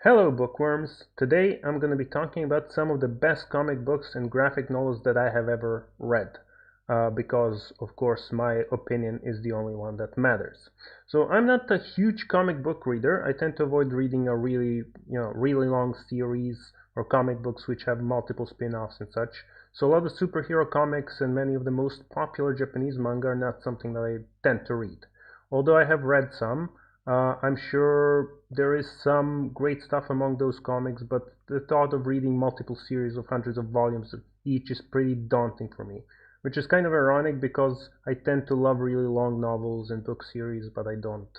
Hello bookworms! Today I'm going to be talking about some of the best comic books and graphic novels that I have ever read. Because of course my opinion is the only one that matters. So I'm not a huge comic book reader. I tend to avoid reading a really long series or comic books which have multiple spin-offs and such. So a lot of superhero comics and many of the most popular Japanese manga are not something that I tend to read. Although I have read some, I'm sure there is some great stuff among those comics, but the thought of reading multiple series of hundreds of volumes each is pretty daunting for me. Which is kind of ironic because I tend to love really long novels and book series, but I don't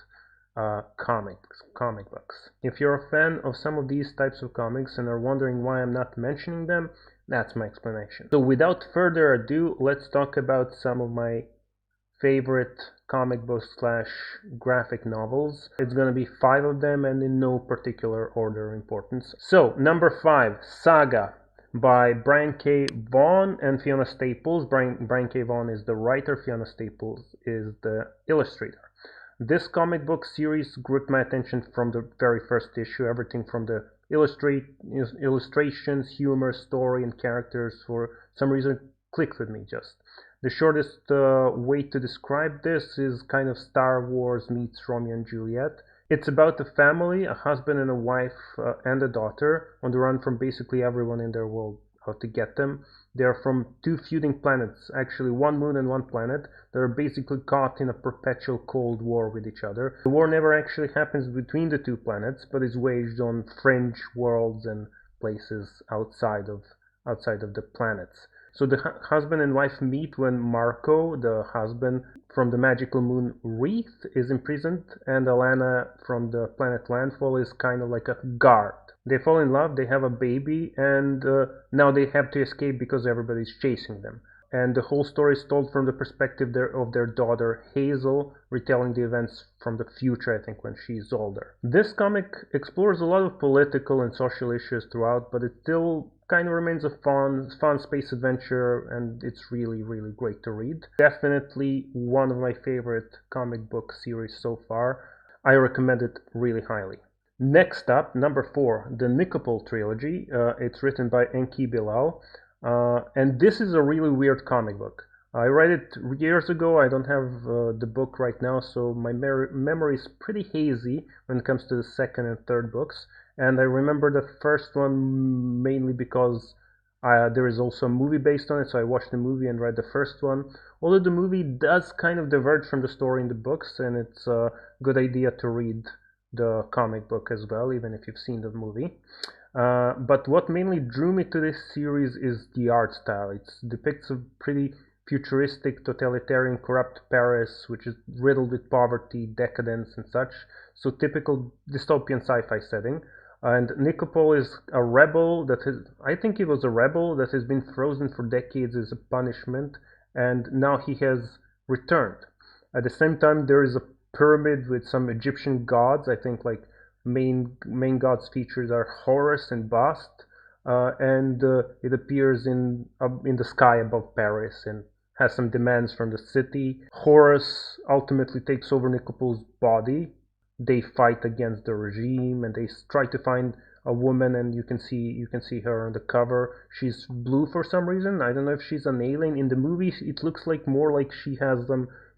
comic books. If you're a fan of some of these types of comics and are wondering why I'm not mentioning them, that's my explanation. So without further ado, let's talk about some of my favorite comic book slash graphic novels. It's gonna be 5 of them and in no particular order of importance. So, number 5, Saga by Brian K. Vaughan and Fiona Staples. Brian K. Vaughan is the writer, Fiona Staples is the illustrator. This comic book series gripped my attention from the very first issue, everything from the illustrations, humor, story, and characters for some reason clicked with me just. The shortest way to describe this is kind of Star Wars meets Romeo and Juliet. It's about a family, a husband and a wife and a daughter, on the run from basically everyone in their world out to get them. They are from two feuding planets, actually one moon and one planet, that are basically caught in a perpetual cold war with each other. The war never actually happens between the two planets, but is waged on fringe worlds and places outside of the planets. So the husband and wife meet when Marco, the husband from the magical moon Wreath, is imprisoned, and Alana from the planet Landfall is kind of like a guard. They fall in love, they have a baby, and now they have to escape because everybody's chasing them. And the whole story is told from the perspective of their daughter Hazel, retelling the events from the future, I think, when she's older. This comic explores a lot of political and social issues throughout, but it still kind of remains a fun space adventure, and it's really great to read. Definitely one of my favorite comic book series so far. I recommend it really highly. Next up, number 4, the Nikopol trilogy. It's written by Enki Bilal, and this is a really weird comic book. I read it years ago. I don't have the book right now, so my memory is pretty hazy when it comes to the second and third books. And I remember the first one mainly because there is also a movie based on it, so I watched the movie and read the first one. Although the movie does kind of diverge from the story in the books, and it's a good idea to read the comic book as well, even if you've seen the movie. But what mainly drew me to this series is the art style. It depicts a pretty futuristic, totalitarian, corrupt Paris, which is riddled with poverty, decadence, and such. So typical dystopian sci-fi setting. And Nikopol is a rebel I think he was a rebel that has been frozen for decades as a punishment, and now he has returned. At the same time, there is a pyramid with some Egyptian gods. I think like main gods featured are Horus and Bast, and it appears in the sky above Paris and has some demands from the city. Horus ultimately takes over Nikopol's body. They fight against the regime, and they try to find a woman, and you can see her on the cover. She's blue for some reason. I don't know if she's an alien. In the movie it looks like more like she has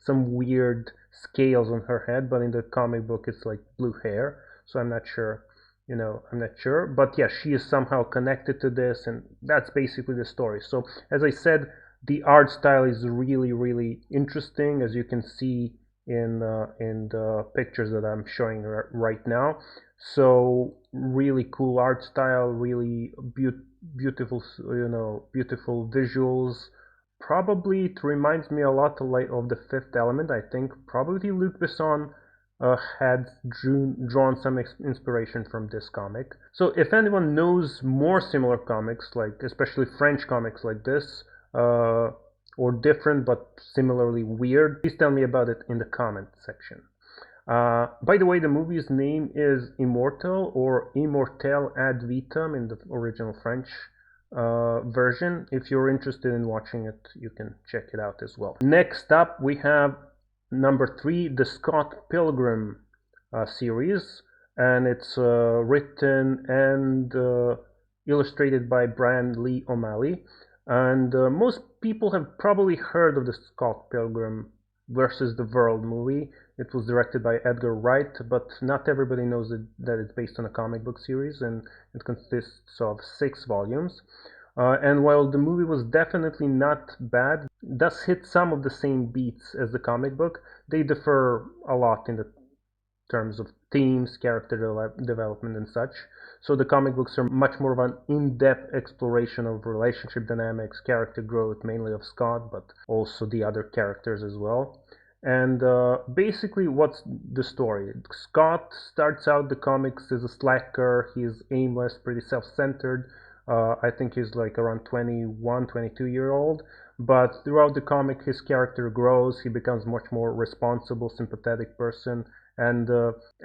some weird scales on her head, but in the comic book it's like blue hair, so I'm not sure. I'm not sure, but yeah, she is somehow connected to this, and that's basically the story. So as I said, the art style is really interesting, as you can see in the pictures that I'm showing right now. So really cool art style, really beautiful, beautiful visuals. Probably it reminds me a lot of the Fifth Element. I think probably Luc Besson had drawn some inspiration from this comic. So if anyone knows more similar comics, like especially French comics like this, or different but similarly weird, please tell me about it in the comment section. By the way, the movie's name is Immortal, or Immortel ad vitam in the original French version. If you're interested in watching it, you can check it out as well. Next up, we have number 3, the Scott Pilgrim series. and it's written and illustrated by Brian Lee O'Malley. And most people have probably heard of the Scott Pilgrim versus the World movie. It was directed by Edgar Wright, but not everybody knows that it's based on a comic book series, and it consists of 6 volumes. And while the movie was definitely not bad, it does hit some of the same beats as the comic book. They differ a lot in the terms of themes, character development, and such. So the comic books are much more of an in-depth exploration of relationship dynamics, character growth, mainly of Scott, but also the other characters as well. And basically, what's the story? Scott starts out the comics as a slacker. He's aimless, pretty self-centered. I think he's like around 21, 22-year-old. But throughout the comic, his character grows. He becomes much more responsible, sympathetic person. And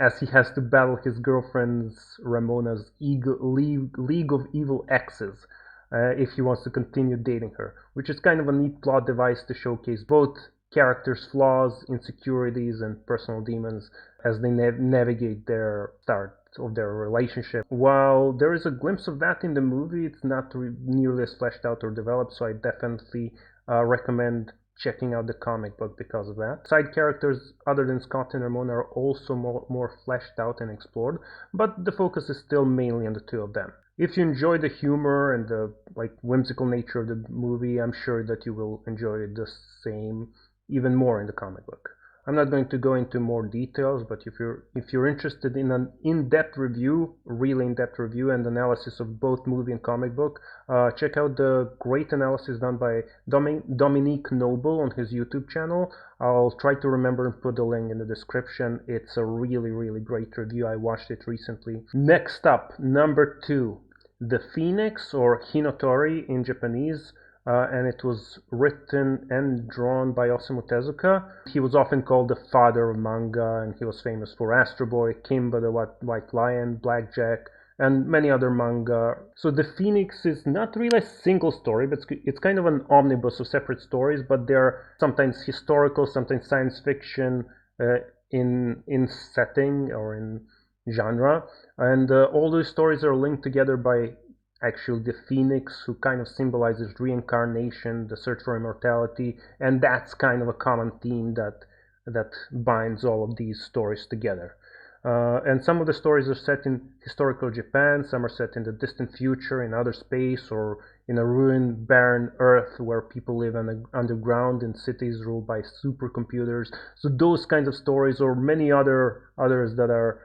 as he has to battle his girlfriend's Ramona's league of evil exes if he wants to continue dating her, which is kind of a neat plot device to showcase both characters' flaws, insecurities, and personal demons as they navigate their start of their relationship. While there is a glimpse of that in the movie, it's not nearly as fleshed out or developed, so I definitely recommend checking out the comic book because of that. Side characters other than Scott and Ramona are also more fleshed out and explored, but the focus is still mainly on the two of them. If you enjoy the humor and the whimsical nature of the movie, I'm sure that you will enjoy the same even more in the comic book. I'm not going to go into more details, but if you're interested in an in-depth review, really in-depth review and analysis of both movie and comic book, check out the great analysis done by Dominique Noble on his YouTube channel. I'll try to remember and put the link in the description. It's a really, really great review. I watched it recently. Next up, number 2, The Phoenix, or Hinotori in Japanese. And it was written and drawn by Osamu Tezuka. He was often called the father of manga, and he was famous for Astro Boy, Kimba the White Lion, Blackjack, and many other manga. So The Phoenix is not really a single story, but it's kind of an omnibus of separate stories, but they're sometimes historical, sometimes science fiction in setting or in genre. And all those stories are linked together by actually the phoenix, who kind of symbolizes reincarnation, the search for immortality, and that's kind of a common theme that binds all of these stories together. And some of the stories are set in historical Japan, some are set in the distant future, in outer space, or in a ruined, barren Earth where people live underground in cities ruled by supercomputers. So those kinds of stories, or many others that are,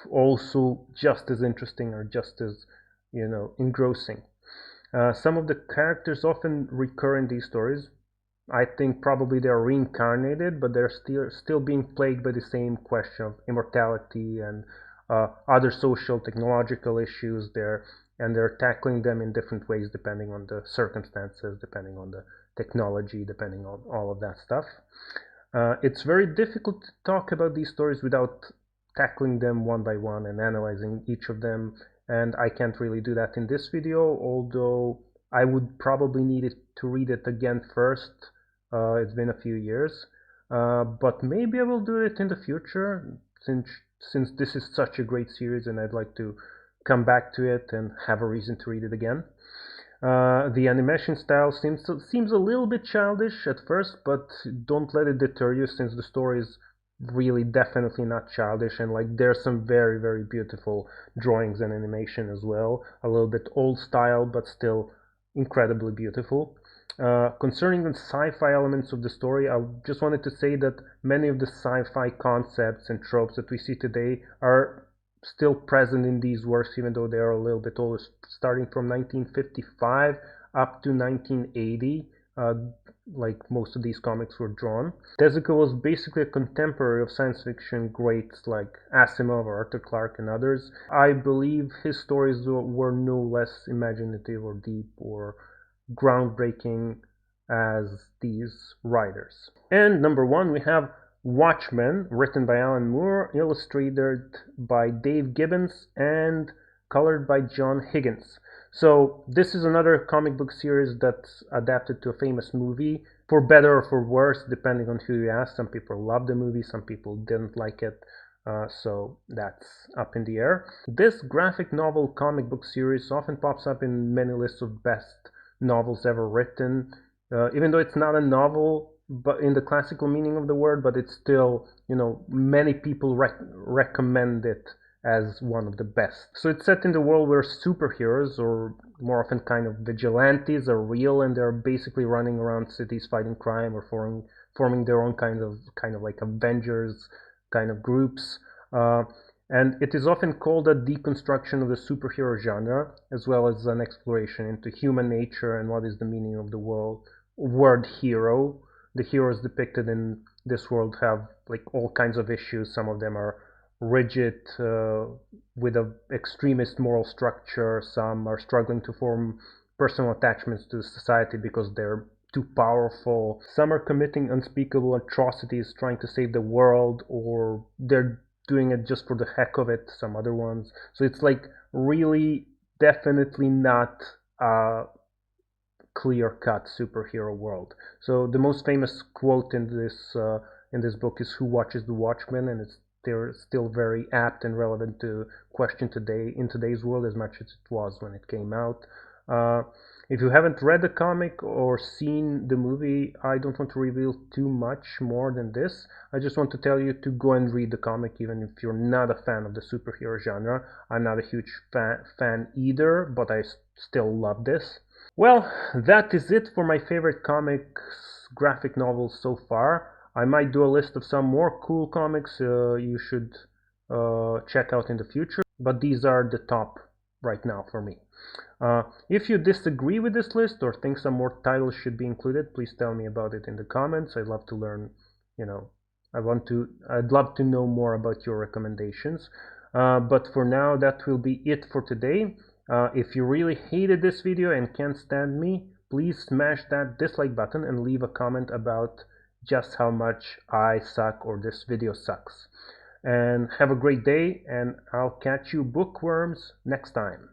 also just as interesting or just as engrossing. Some of the characters often recur in these stories. I think probably they're reincarnated, but they're still being plagued by the same question of immortality and other social technological issues there, and they're tackling them in different ways depending on the circumstances, depending on the technology, depending on all of that stuff. It's very difficult to talk about these stories without tackling them one by one and analyzing each of them, and I can't really do that in this video, although I would probably need to read it again first. It's been a few years, but maybe I will do it in the future, since this is such a great series and I'd like to come back to it and have a reason to read it again. The animation style seems a little bit childish at first, but don't let it deter you, since the story is really definitely not childish, and there's some very, very beautiful drawings and animation as well. A little bit old style, but still incredibly beautiful. Concerning the sci-fi elements of the story, I just wanted to say that many of the sci-fi concepts and tropes that we see today are still present in these works, even though they are a little bit older, starting from 1955 up to 1980. Most of these comics were drawn. Tezuka was basically a contemporary of science fiction greats like Asimov or Arthur Clarke and others. I believe his stories were no less imaginative or deep or groundbreaking as these writers. And number 1, we have Watchmen, written by Alan Moore, illustrated by Dave Gibbons, and colored by John Higgins. So this is another comic book series that's adapted to a famous movie, for better or for worse, depending on who you ask. Some people loved the movie, some people didn't like it. so that's up in the air. This graphic novel comic book series often pops up in many lists of best novels ever written, even though it's not a novel but in the classical meaning of the word, but it's still, many people recommend it as one of the best. So it's set in the world where superheroes, or more often kind of vigilantes, are real, and they're basically running around cities fighting crime or forming their own kind of like Avengers kind of groups. And it is often called a deconstruction of the superhero genre, as well as an exploration into human nature and what is the meaning of the word hero. The heroes depicted in this world have like all kinds of issues. Some of them are rigid, with an extremist moral structure. Some are struggling to form personal attachments to society because they're too powerful. Some are committing unspeakable atrocities trying to save the world, or they're doing it just for the heck of it, some other ones. So it's like really definitely not a clear-cut superhero world. So the most famous quote in this book is "Who watches the Watchmen?" and they're still very apt and relevant to question today in today's world as much as it was when it came out. If you haven't read the comic or seen the movie, I don't want to reveal too much more than this. I just want to tell you to go and read the comic, even if you're not a fan of the superhero genre. I'm not a huge fan either, but I still love this. Well, that is it for my favorite comics graphic novels so far. I might do a list of some more cool comics you should check out in the future, but these are the top right now for me. If you disagree with this list or think some more titles should be included, please tell me about it in the comments. I'd love to learn, I'd love to know more about your recommendations. But for now, that will be it for today. If you really hated this video and can't stand me, please smash that dislike button and leave a comment about just how much I suck or this video sucks. And have a great day, and I'll catch you bookworms next time.